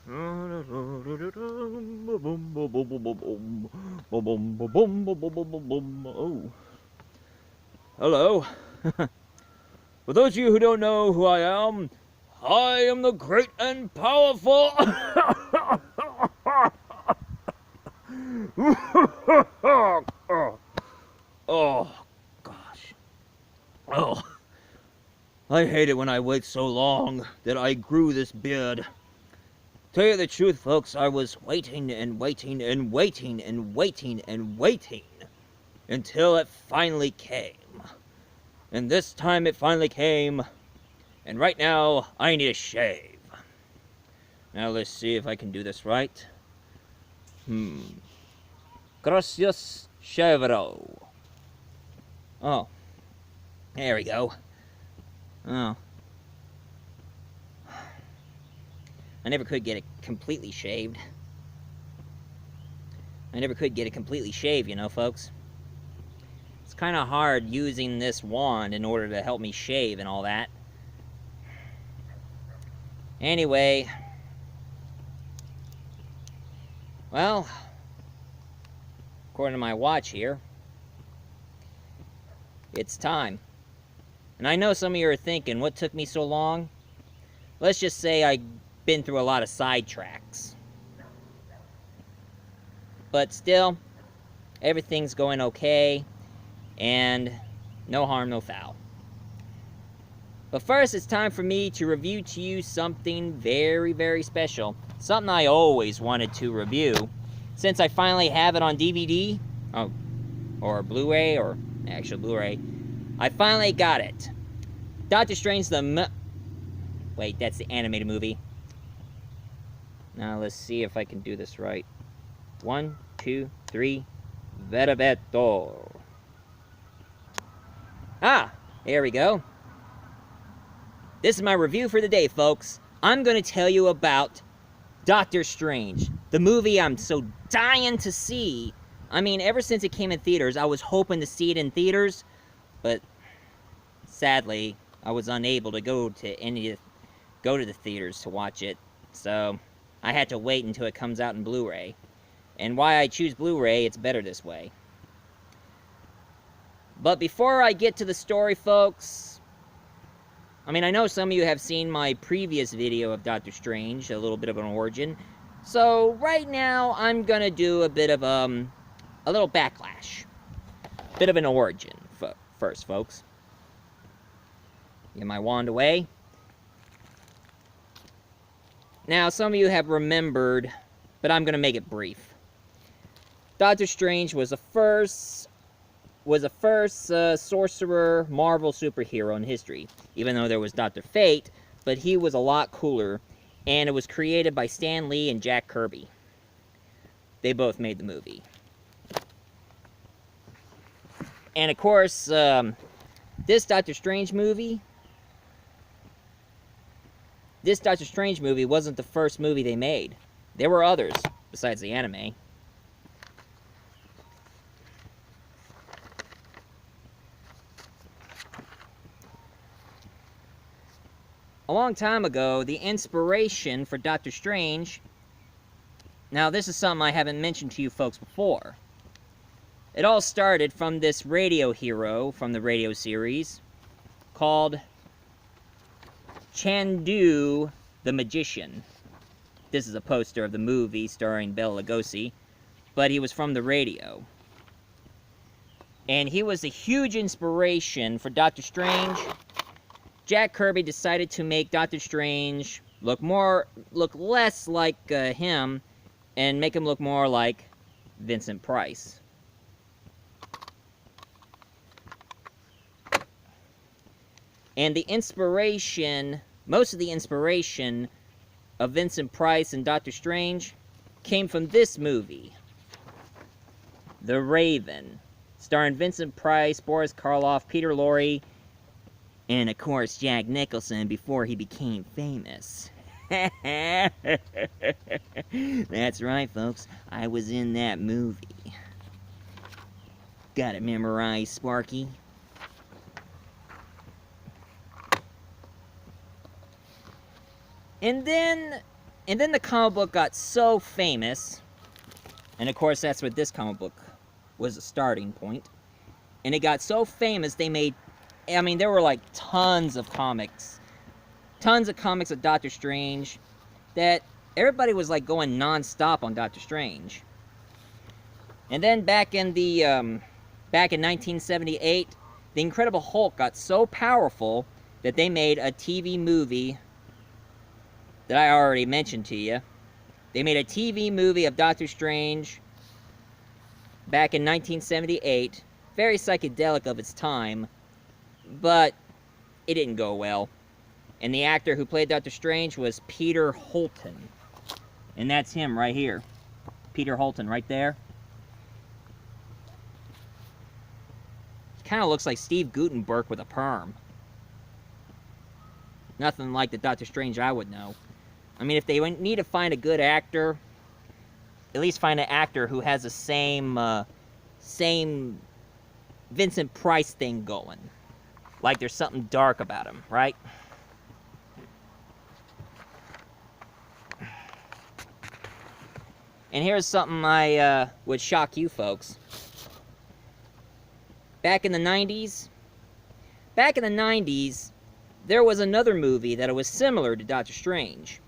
Oh. Hello. For those of you who don't know who I am the great and powerful. Oh, gosh. Oh, I hate it when I wait so long that I grew this beard. Tell you the truth, folks, I was waiting and waiting and waiting and waiting and waiting until it finally came. And this time it finally came, and right now I need a shave. Now let's see if I can do this right. Gracias, Chevro. Oh, there we go. Oh. I never could get it completely shaved. You know, folks. It's kind of hard using this wand in order to help me shave and all that. Anyway. Well, according to my watch here, it's time. And I know some of you are thinking, what took me so long? Let's just say I've been through a lot of sidetracks. But still, everything's going okay, and no harm, no foul. But first, it's time for me to review to you something very, very special. Something I always wanted to review. Since I finally have it on DVD, or Blu-ray, or actual Blu-ray, I finally got it. Doctor Strange Wait, that's the animated movie. Now let's see if I can do this right. 1, 2, 3, Verbeto. Ah, there we go. This is my review for the day, folks. I'm going to tell you about Doctor Strange, the movie I'm so dying to see. I mean, ever since it came in theaters, I was hoping to see it in theaters, but sadly, I was unable to go to the theaters to watch it, so I had to wait until it comes out in Blu-ray. And why I choose Blu-ray, it's better this way. But before I get to the story, folks, I mean, I know some of you have seen my previous video of Doctor Strange, a little bit of an origin. So, right now, I'm gonna do a bit of, a little backlash. Bit of an origin first, folks. Get my wand away. Now, some of you have remembered, but I'm gonna make it brief. Doctor Strange was the first Sorcerer Marvel superhero in history, even though there was Dr. Fate, but he was a lot cooler, and it was created by Stan Lee and Jack Kirby. They both made the movie. And of course, this Doctor Strange movie wasn't the first movie they made. There were others, besides the anime. A long time ago, the inspiration for Doctor Strange... Now, this is something I haven't mentioned to you folks before. It all started from this radio hero from the radio series called Chandu the Magician. This is a poster of the movie starring Bela Lugosi, but he was from the radio. And he was a huge inspiration for Doctor Strange. Jack Kirby decided to make Doctor Strange look less like him, and make him look more like Vincent Price. And the inspiration, most of the inspiration of Vincent Price and Doctor Strange came from this movie, The Raven, starring Vincent Price, Boris Karloff, Peter Lorre, and of course Jack Nicholson before he became famous. That's right, folks. I was in that movie. Got it memorized, Sparky? And then, And then the comic book got so famous, and of course that's what this comic book was a starting point. And it got so famous, they made, I mean, there were like tons of comics of Doctor Strange, that everybody was like going non-stop on Doctor Strange. And then back in 1978, the Incredible Hulk got so powerful that they made a TV movie that I already mentioned to you. They made a TV movie of Doctor Strange back in 1978, very psychedelic of its time, but it didn't go well. And the actor who played Doctor Strange was Peter Holton. And that's him right here. Peter Holton right there. He kind of looks like Steve Guttenberg with a perm. Nothing like the Doctor Strange I would know. I mean, if they need to find a good actor, at least find an actor who has the same Vincent Price thing going. Like there's something dark about him, right? And here's something I would shock you folks. Back in the 90s, there was another movie that was similar to Doctor Strange.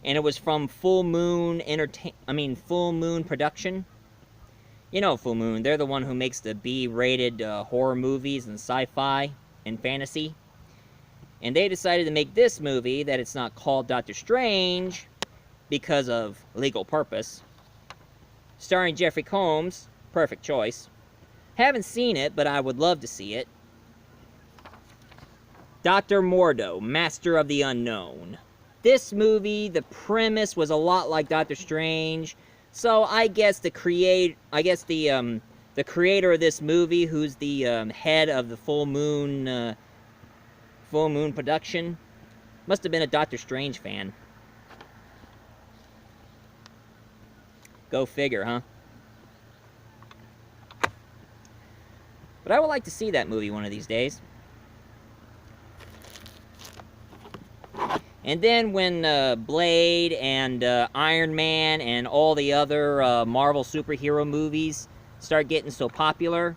And it was from Full Moon Production. You know Full Moon, they're the one who makes the B-rated horror movies and sci-fi and fantasy. And they decided to make this movie that it's not called Doctor Strange because of legal purpose. Starring Jeffrey Combs, perfect choice. Haven't seen it, but I would love to see it. Dr. Mordo, Master of the Unknown. This movie, the premise was a lot like Doctor Strange, so I guess the creator of this movie, who's the head of the Full Moon Production, must have been a Doctor Strange fan. Go figure, huh? But I would like to see that movie one of these days. And then when Blade and Iron Man and all the other Marvel superhero movies start getting so popular,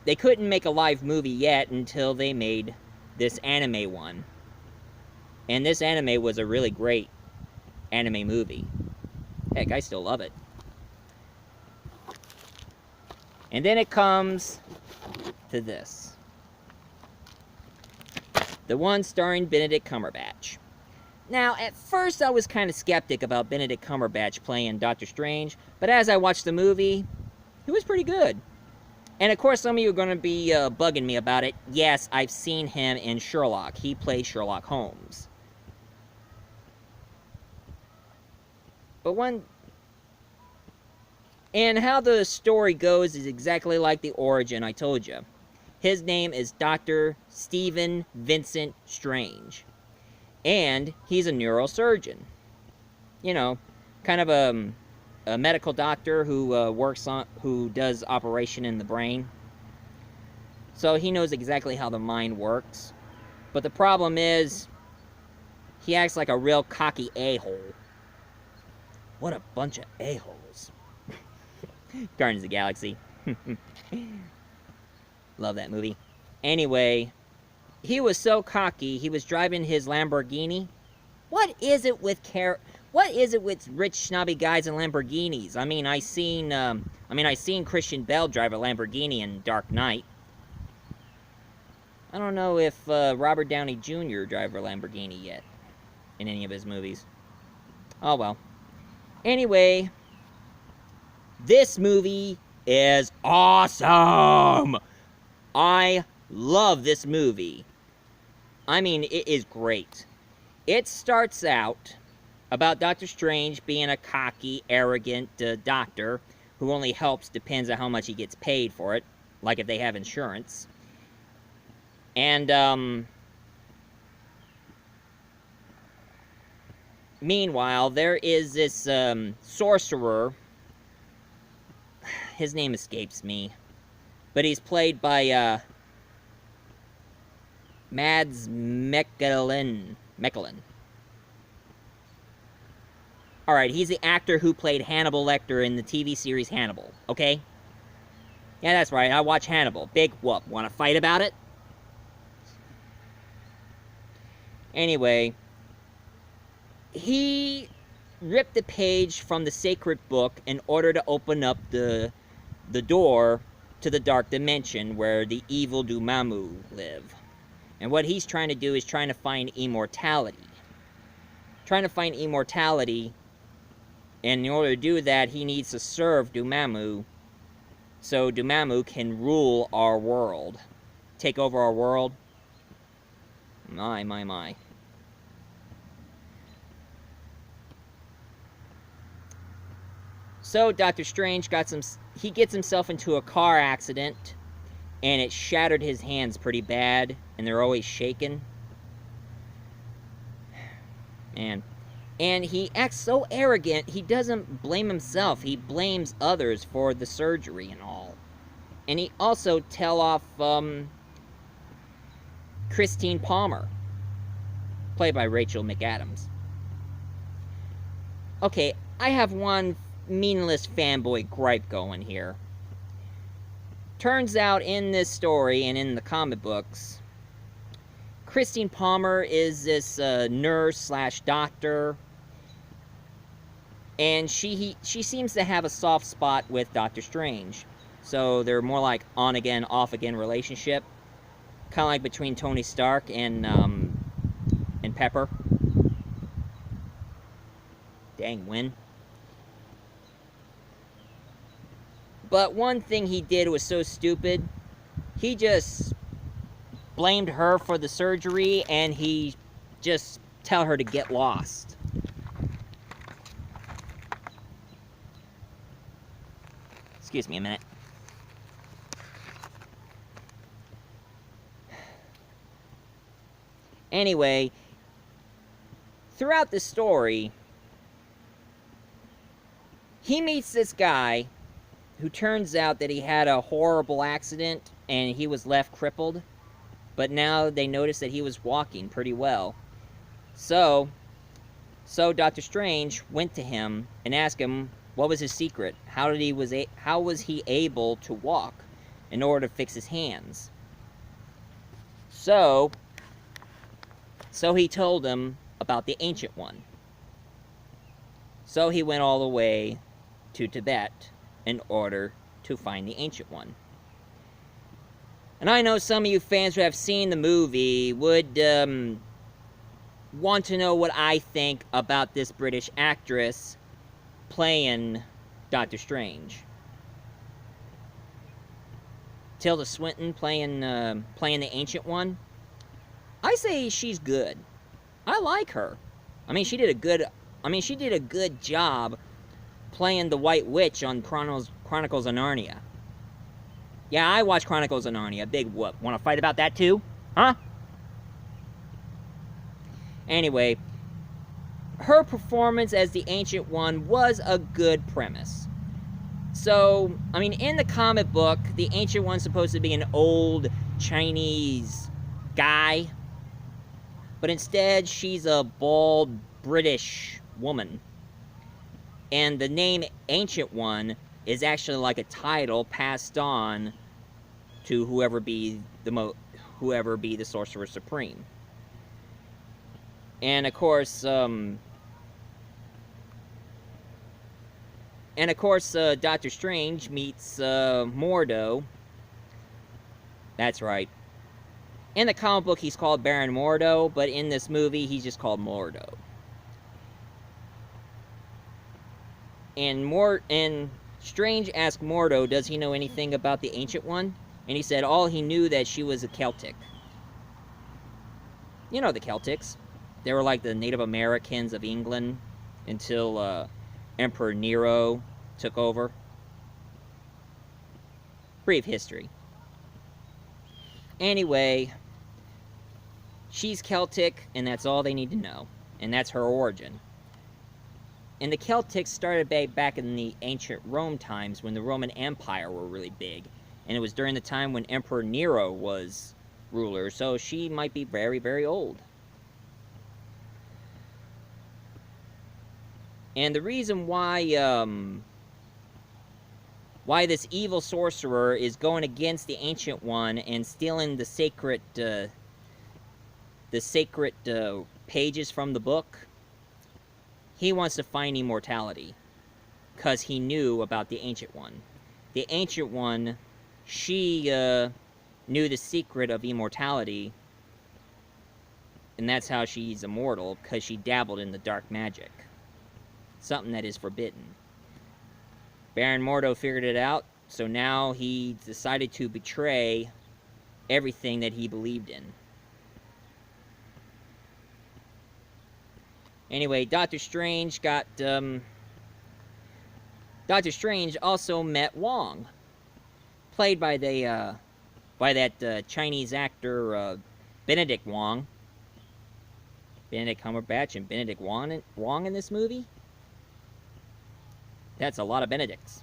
they couldn't make a live movie yet until they made this anime one. And this anime was a really great anime movie. Heck, I still love it. And then it comes to this. The one starring Benedict Cumberbatch. Now, at first I was kind of skeptic about Benedict Cumberbatch playing Doctor Strange, but as I watched the movie, it was pretty good. And of course, some of you are going to be bugging me about it. Yes, I've seen him in Sherlock. He plays Sherlock Holmes. But and how the story goes is exactly like the origin I told you. His name is Dr. Stephen Vincent Strange. And he's a neurosurgeon. You know, kind of a medical doctor who who does operation in the brain. So he knows exactly how the mind works. But the problem is, he acts like a real cocky a-hole. What a bunch of a-holes. Guardians of the Galaxy. Love that movie. Anyway, he was so cocky, he was driving his Lamborghini. What is it with rich snobby guys in Lamborghinis? I mean, I seen Christian Bale drive a Lamborghini in Dark Knight. I don't know if Robert Downey Jr. drive a Lamborghini yet in any of his movies. Oh well. Anyway, this movie is awesome! I love this movie. I mean, it is great. It starts out about Doctor Strange being a cocky, arrogant doctor who only helps depends on how much he gets paid for it, like if they have insurance. And, meanwhile, there is this, sorcerer. His name escapes me. But he's played by, Mads Mikkelsen. Alright, he's the actor who played Hannibal Lecter in the TV series Hannibal, okay? Yeah, that's right, I watch Hannibal. Big whoop. Want to fight about it? Anyway, he ripped the page from the sacred book in order to open up the door to the dark dimension where the evil Dormammu live. And what he's trying to do is trying to find immortality. Trying to find immortality, and in order to do that, he needs to serve Dormammu, so Dormammu can rule our world. Take over our world. My. So Doctor Strange he gets himself into a car accident, and it shattered his hands pretty bad, and they're always shaking. Man. And he acts so arrogant, he doesn't blame himself. He blames others for the surgery and all. And he also tell off Christine Palmer, played by Rachel McAdams. Okay, I have one meaningless fanboy gripe going here. Turns out in this story and in the comic books, Christine Palmer is this nurse/doctor, and she seems to have a soft spot with Doctor Strange. So they're more like on-again, off-again relationship. Kind of like between Tony Stark and Pepper. Dang, win. But one thing he did was so stupid. He just blamed her for the surgery, and he just tell her to get lost. Excuse me a minute. Anyway, throughout the story, he meets this guy who turns out that he had a horrible accident and he was left crippled, but now they notice that he was walking pretty well. So Doctor Strange went to him and asked him what was his secret. How was he able to walk in order to fix his hands? So he told him about the Ancient One. So he went all the way to Tibet in order to find the Ancient One. And I know some of you fans who have seen the movie would want to know what I think about this British actress playing Doctor Strange. Tilda Swinton playing the Ancient One. I say she's good. I like her. I mean, she did a good job playing the White Witch on Chronicles of Narnia. Yeah, I watched Chronicles of Narnia. Big whoop. Want to fight about that too? Huh? Anyway, her performance as the Ancient One was a good premise. So, I mean, in the comic book, the Ancient One's supposed to be an old Chinese guy, but instead she's a bald British woman. And the name Ancient One is actually like a title passed on to whoever be the Sorcerer Supreme. And of course, Doctor Strange meets Mordo. That's right. In the comic book, he's called Baron Mordo, but in this movie, he's just called Mordo. And Strange asked Mordo, does he know anything about the Ancient One? And he said all he knew that she was a Celtic. You know the Celtics. They were like the Native Americans of England until Emperor Nero took over. Brief history. Anyway, she's Celtic, and that's all they need to know. And that's her origin. And the Celtics started back in the ancient Rome times when the Roman Empire were really big. And it was during the time when Emperor Nero was ruler, so she might be very, very old. And the reason why this evil sorcerer is going against the Ancient One and stealing the sacred pages from the book, he wants to find immortality, because he knew about the Ancient One. The Ancient One, she knew the secret of immortality, and that's how she's immortal, because she dabbled in the dark magic. Something that is forbidden. Baron Mordo figured it out, so now he decided to betray everything that he believed in. Anyway, Doctor Strange got, Doctor Strange also met Wong, played by that Chinese actor, Benedict Wong. Benedict Cumberbatch and Benedict Wong in this movie? That's a lot of Benedicts.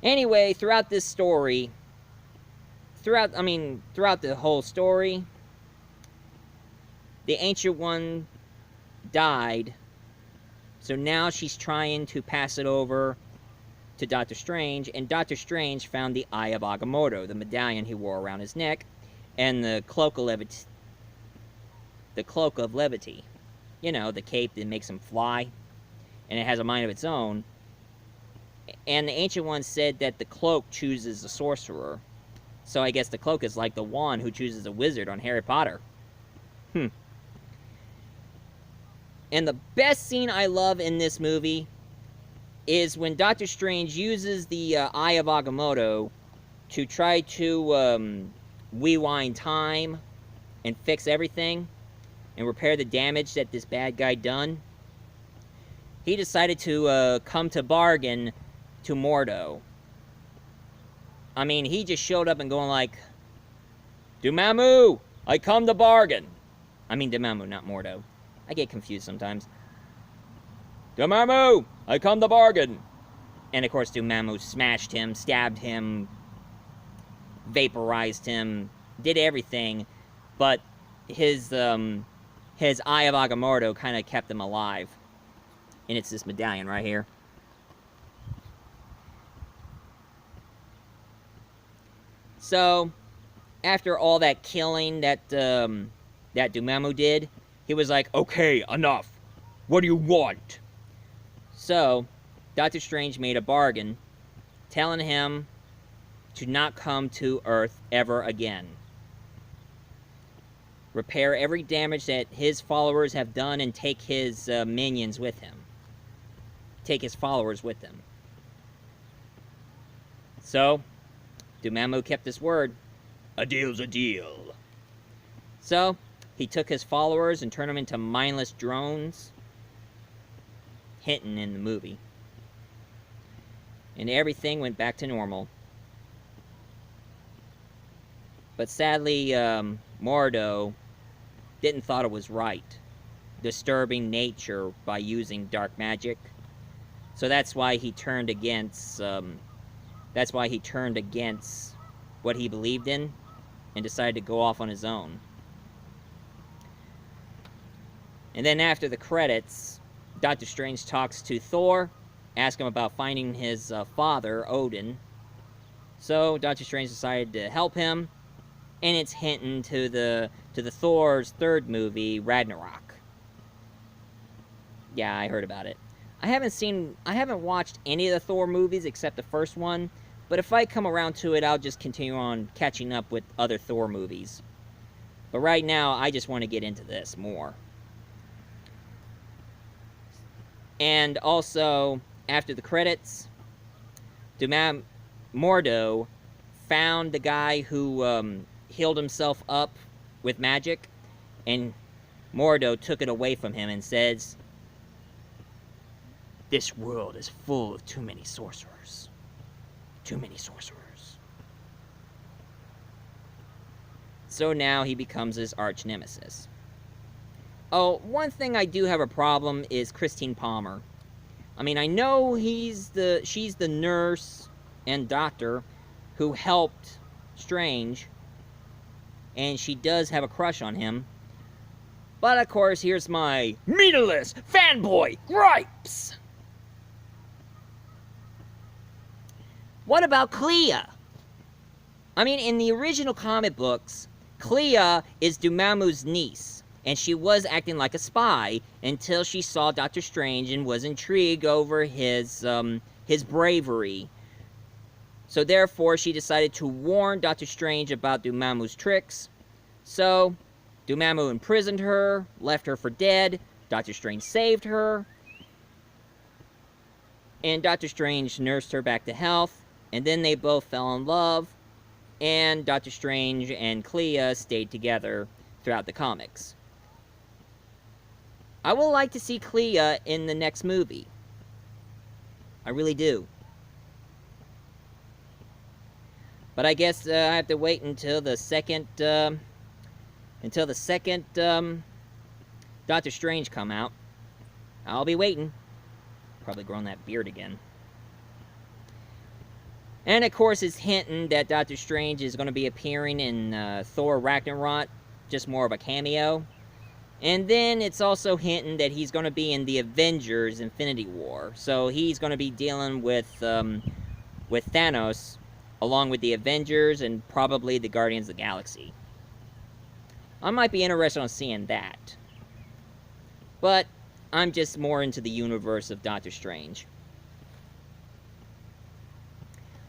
Anyway, throughout this story, throughout the whole story, the Ancient One died, so now she's trying to pass it over to Doctor Strange, and Doctor Strange found the Eye of Agamotto, the medallion he wore around his neck, and the cloak of levity. You know, the cape that makes him fly, and it has a mind of its own. And the Ancient One said that the cloak chooses a sorcerer. So I guess the cloak is like the wand who chooses a wizard on Harry Potter. And the best scene I love in this movie is when Doctor Strange uses the Eye of Agamotto to try to rewind time and fix everything and repair the damage that this bad guy done. He decided to come to bargain to Mordo. I mean, he just showed up and going like, Dormammu, I come to bargain. I mean Dormammu, not Mordo. I get confused sometimes. Dormammu, I come to bargain. And of course Dormammu smashed him, stabbed him, vaporized him, did everything, but his Eye of Agamotto kind of kept him alive. And it's this medallion right here. So, after all that killing that Dormammu did, he was like, okay, enough. What do you want? So, Doctor Strange made a bargain, telling him to not come to Earth ever again. Repair every damage that his followers have done and take his minions with him. Take his followers with him. So, Dormammu kept his word. A deal's a deal. So, he took his followers and turned them into mindless drones. Hinting in the movie. And everything went back to normal. But sadly, Mordo didn't thought it was right. Disturbing nature by using dark magic. So that's why he turned against what he believed in and decided to go off on his own. And then after the credits, Doctor Strange talks to Thor, asks him about finding his father, Odin. So Doctor Strange decided to help him, and it's hinting to the Thor's third movie, Ragnarok. Yeah, I heard about it. I haven't watched any of the Thor movies except the first one, but if I come around to it, I'll just continue on catching up with other Thor movies. But right now, I just want to get into this more. And also, after the credits, Mordo found the guy who healed himself up with magic, and Mordo took it away from him and says, "This world is full of too many sorcerers. Too many sorcerers." So now he becomes his arch nemesis. Oh, one thing I do have a problem is Christine Palmer. I mean, I know she's the nurse and doctor who helped Strange, and she does have a crush on him. But of course, here's my meaningless fanboy gripes. What about Clea? I mean, in the original comic books, Clea is Dormammu's niece, and she was acting like a spy until she saw Doctor Strange and was intrigued over his bravery. So therefore, she decided to warn Doctor Strange about Dormammu's tricks. So, Dormammu imprisoned her, left her for dead, Doctor Strange saved her, and Doctor Strange nursed her back to health, and then they both fell in love, and Doctor Strange and Clea stayed together throughout the comics. I would like to see Clea in the next movie. I really do. But I guess I have to wait until the second Doctor Strange come out. I'll be waiting. Probably growing that beard again. And of course, it's hinting that Doctor Strange is going to be appearing in Thor Ragnarok, just more of a cameo. And then it's also hinting that he's going to be in the Avengers Infinity War. So he's going to be dealing with Thanos, along with the Avengers and probably the Guardians of the Galaxy. I might be interested in seeing that. But I'm just more into the universe of Doctor Strange.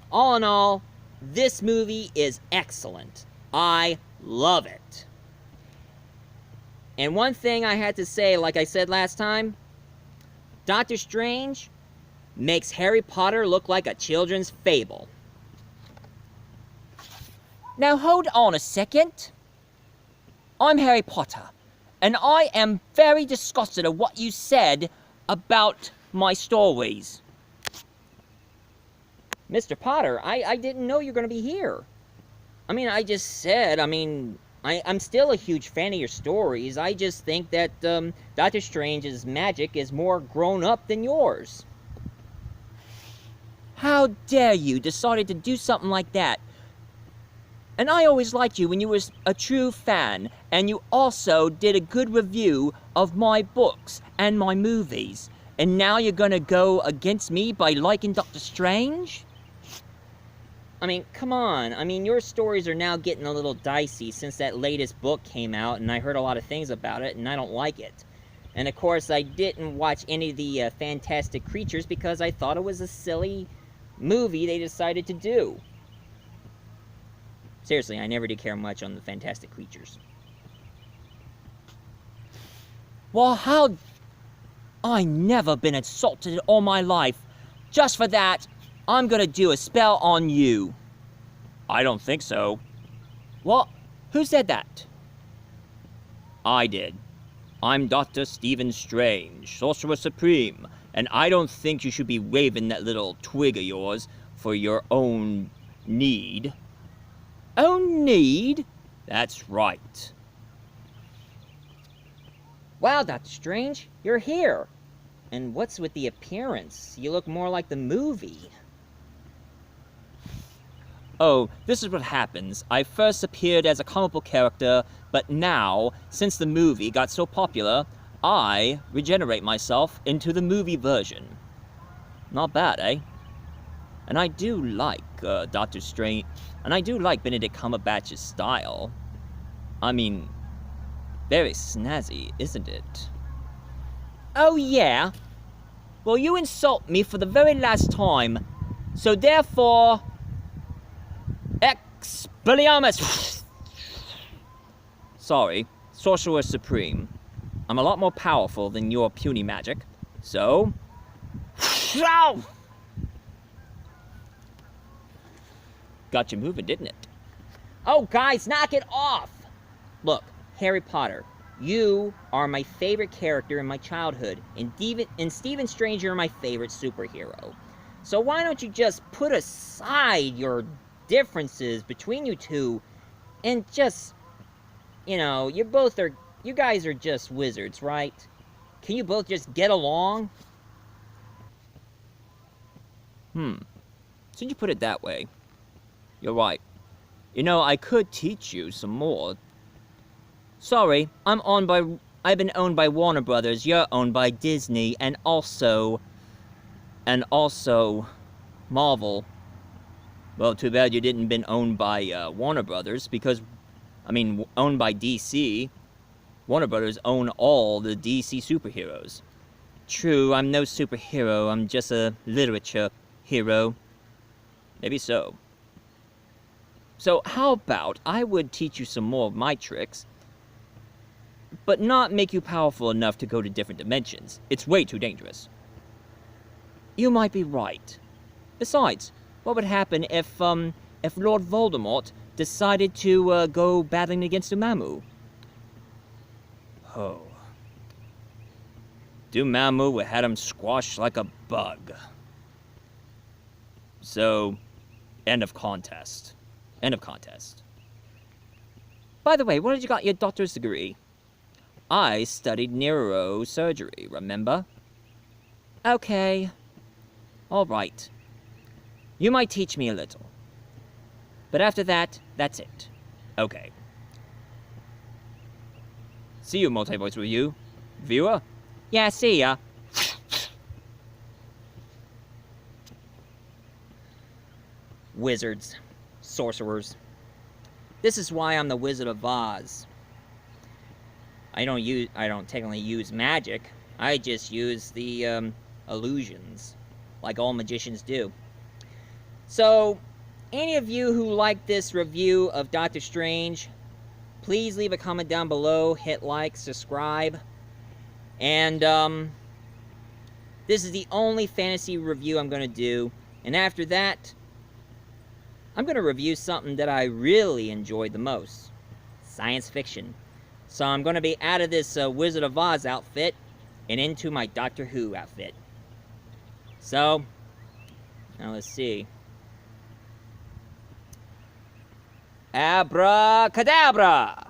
All in all, this movie is excellent. I love it. And one thing I had to say, like I said last time, Doctor Strange makes Harry Potter look like a children's fable. Now hold on a second. I'm Harry Potter, and I am very disgusted at what you said about my stories. Mr. Potter, I didn't know you were going to be here. I mean, I just said, I'm still a huge fan of your stories. I just think that Doctor Strange's magic is more grown up than yours. How dare you decided to do something like that? And I always liked you when you was a true fan, and you also did a good review of my books and my movies. And now you're gonna go against me by liking Doctor Strange? I mean, come on. I mean, your stories are now getting a little dicey since that latest book came out, and I heard a lot of things about it, and I don't like it. And of course, I didn't watch any of the Fantastic Creatures because I thought it was a silly movie they decided to do. Seriously, I never did care much on the Fantastic Creatures. Well, how... I never been insulted all my life. Just for that, I'm gonna do a spell on you. I don't think so. What? Who said that? I did. I'm Dr. Stephen Strange, Sorcerer Supreme, and I don't think you should be waving that little twig of yours for your own need. Own need? That's right. Wow, Doctor Strange, you're here. And what's with the appearance? You look more like the movie. Oh, this is what happens. I first appeared as a comic book character, but now, since the movie got so popular, I regenerate myself into the movie version. Not bad, eh? And I do like Doctor Strange, and I do like Benedict Cumberbatch's style. I mean, very snazzy, isn't it? Oh yeah? Well, you insult me for the very last time. So therefore... Expelliarmus! Sorry, Sorcerer Supreme. I'm a lot more powerful than your puny magic, so... Ow! Got you moving, didn't it? Oh, guys, knock it off! Look, Harry Potter, you are my favorite character in my childhood, and Stephen Strange, you're my favorite superhero. So why don't you just put aside your differences between you two, and just, you know, you guys are just wizards, right? Can you both just get along? Since you put it that way, you're right. You know, I could teach you some more. Sorry, I'm on I've been owned by Warner Brothers, you're owned by Disney, and also Marvel. Well, too bad you didn't been owned by Warner Brothers, because, owned by DC. Warner Brothers own all the DC superheroes. True, I'm no superhero, I'm just a literature hero. Maybe so. So how about I would teach you some more of my tricks, but not make you powerful enough to go to different dimensions. It's way too dangerous. You might be right. Besides, what would happen if Lord Voldemort decided to go battling against Dormammu? Oh. Dormammu would have him squashed like a bug. So, end of contest. End of contest. By the way, where did you got your doctor's degree? I studied neurosurgery, remember? Okay. All right. You might teach me a little. But after that, that's it. Okay. See you, Multivoice Review. Viewer? Yeah, see ya. Wizards. Sorcerers. This is why I'm the Wizard of Oz. I don't technically use magic. I just use the illusions, like all magicians do. So, any of you who like this review of Doctor Strange, please leave a comment down below, hit like, subscribe, and this is the only fantasy review I'm going to do, and after that, I'm going to review something that I really enjoyed the most, science fiction. So I'm going to be out of this Wizard of Oz outfit and into my Doctor Who outfit. So, now let's see. Abracadabra!